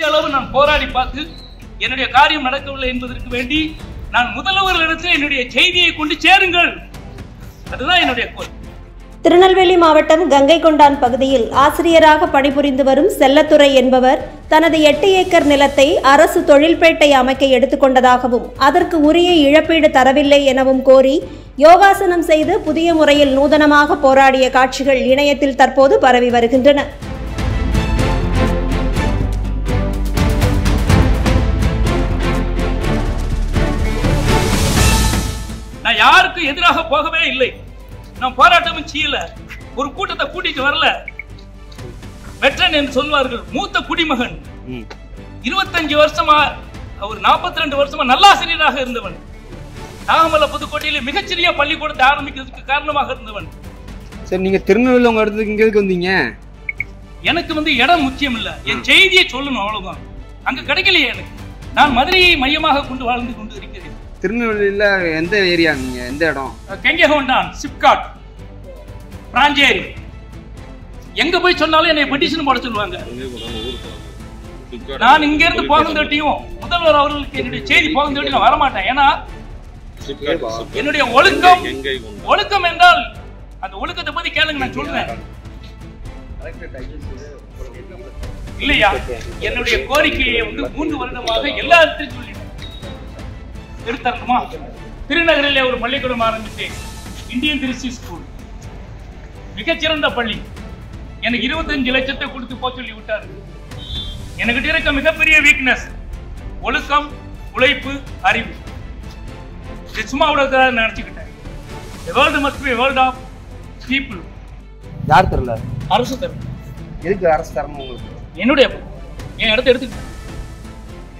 அளவு நான் போராடி பார்த்து என்னுடைய காரியம் நடக்கவில்லை என்பதற்கு வேண்டி நான் முதல்வர்களிடத்தில் என்னுடைய செய்தியை கொண்டு சேருங்கள். அதுதான் என்னுடைய கோரிக்கை. திருநெல்வேலி மாவட்டம் கங்கை கொண்டான் பகுதியில் ஆசிரியராக பணிபுரிந்து வரும் செல்லத்துறை என்பவர் தனது 8 ஏக்கர் நிலத்தை அரசு தொழில்பேட்டை அமைக்க எடுத்துக்கொண்டதாகவும் அதற்கு உரிய இழப்பீடு தரவில்லை எனவும் கோரி யோகாசனம் செய்து புதிய முறையில் நூதனமாக போராடிய காட்சிகள் இணையத்தில் தற்போது பரவி வருகின்றன. நான் யாருக்கு எதிராக போகவே இல்லை. நான் போராட்டமும் செய்யல. ஒரு கூட்டத்தை கூட்டிட்டு வரல. வெற்றன் என்று சொல்வார்கள். மூத்த குடிமகன். 25 வருஷமா, ஒரு 42 வருஷமா நல்லாசிரியராக இருந்தவன். நாகமல்ல புதுக்கோட்டையில மிகச்சிறிய பள்ளிக்கூடத்தை ஆரம்பிக்கிறதுக்கு காரணமாக இருந்தவன். சரி, நீங்க திருநெல்வேலி உங்க இடத்துக்கு இங்க எதுக்கு வந்தீங்க? எனக்கு இடம் முக்கியம் இல்ல, என் செய்தியை சொல்லணும், அவ்வளவுதான். அங்க கிடைக்கலையே எனக்கு. நான் மதுரையை மையமாக கொண்டு வாழ்ந்து கொண்டு இருக்கிறேன். திருநெல்வேலியில எந்த ஏரியா, நீங்க எந்த இடம்? கெங்ககொண்டான், சிப்காட், பிராஞ்சேரி. எங்க போய் சொன்னாலும் என்னை பெட்டிஷன் போட சொல்லுவாங்க. நான் இங்க இருந்து போகந்தட்டியும் முதல்வர் அவர்களுக்கு என்னுடைய செய்தி போகந்தட்டி நான் வரமாட்டேன். ஏன்னா என்னுடைய ஒழுக்கம் என்றால் அந்த ஒழுக்கத்தை பத்தி கேளுங்க, நான் சொல்றேன் இல்லையா. என்னுடைய கோரிக்கையை 3 வருடமாக எல்லா இடத்திலும் சொல்லிட்டேன். எடுத்தரணுமா? திருநகரிலே ஒரு பள்ளிக்கூடம் ஆரம்பித்தேன், இந்தியன் திருச்சி ஸ்கூல். மிகச்சிறந்த பள்ளி. எனக்கு 25 லட்சத்தை கொடுத்து போக சொல்லி விட்டாரு. எனக்கு இருக்க மிகப்பெரிய வீக்னஸ் ஒழுக்கம், உழைப்பு, அறிவு. சும்மா விட நினைச்சுக்கிட்டேன். The world must be a world of people. யார் தரல? அரசு தரணும். எதுக்கு அரசு தரணும் உங்களுக்கு? என்னுடைய என் இடத்தை எடுத்துக்கிட்டேன்.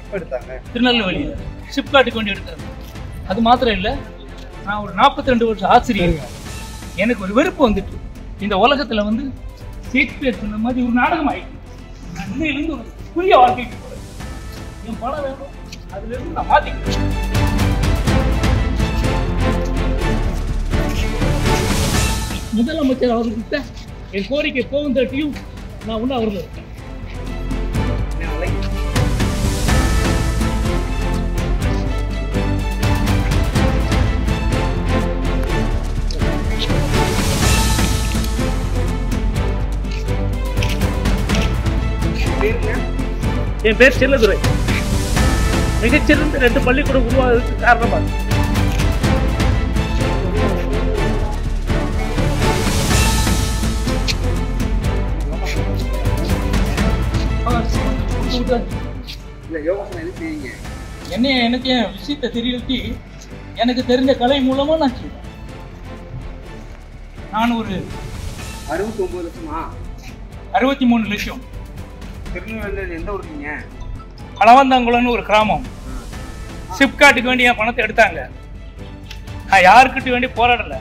எப்ப எடுத்தாங்க? திருநெல்வேலியில் சிப்காட்டுக்கு வேண்டி எடுத்தாங்க. அது மாத்திரம் இல்லை, நான் ஒரு 42 வருஷம் ஆசிரியர். எனக்கு ஒரு வெறுப்பு வந்துட்டு, இந்த உலகத்துல ஷேக்ஸ்பியர் சொன்ன மாதிரி ஒரு நாடகம் ஆயிடுச்சு. நான் உண்மையிலிருந்து ஒரு புதிய வாழ்க்கைக்கு போறேன். என் படம் வேணும், அதுல இருந்து நான் மாத்திக்கிறேன். முதலமைச்சர் அவர்கிட்ட என் கோரிக்கை போகும் தட்டியும் நான் ஒண்ணு அவர்கள் இருக்கேன். என் பேர் செல்லதுரை. மிகச்சிறந்த 2 பள்ளிக்கூடம் உருவாவதற்கு காரணமாக எனக்கு என் விஷயத்தை தெரிவித்து எனக்கு தெரிஞ்ச கலை மூலமா நான் செய்வேன். நான் ஒரு 69 லட்சமா? 63 லட்சம். திருநெல்வேலியில் எந்த ஊருங்க? அளவந்தாங்குளம்னு ஒரு கிராமம். சிப்காட்டுக்கு வேண்டி என் பணத்தை எடுத்தாங்க. நான் யாருக்கிட்ட வேண்டி போராடல.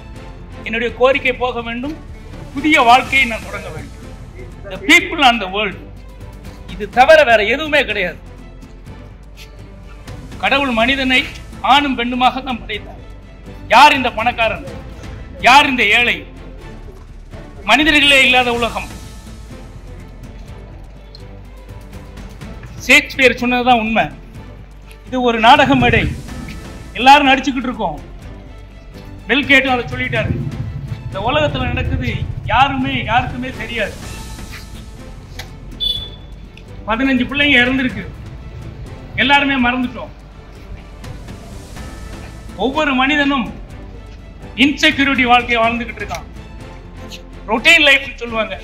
என்னுடைய கோரிக்கை போக வேண்டும், புதிய வாழ்க்கையை நான் தொடங்க வேண்டும். The people and the world. இது தவிர வேற எதுவுமே கிடையாது. கடவுள் மனிதனை ஆணும் பெண்ணுமாக தான் படைத்தார். யார் இந்த பணக்காரன், யார் இந்த ஏழை? மனிதர்களே இல்லாத உலகம். ஷேக்ஸ்பியர் சொன்னதுதான் உண்மை. இது ஒரு நாடக மேடை. எல்லாரும் நடிச்சுக்கிட்டு இருக்கோம். பில் கேட்டும் அதை சொல்லிட்டாரு. இந்த உலகத்துல நடக்குது யாருக்குமே தெரியாது. 15 பிள்ளைங்க இறந்துருக்கு. எல்லாருமே மறந்துட்டோம். ஒவ்வொரு மனிதனும் இன்செக்யூரிட்டி வாழ்க்கையை வாழ்ந்துகிட்டு இருக்கான். ரொட்டீன் லைஃப் சொல்லுவாங்க.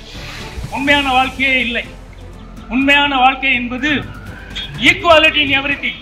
உண்மையான வாழ்க்கையே இல்லை. உண்மையான வாழ்க்கை என்பது ஈக்குவாலிட்டி இன் எவ்ரிதிங்.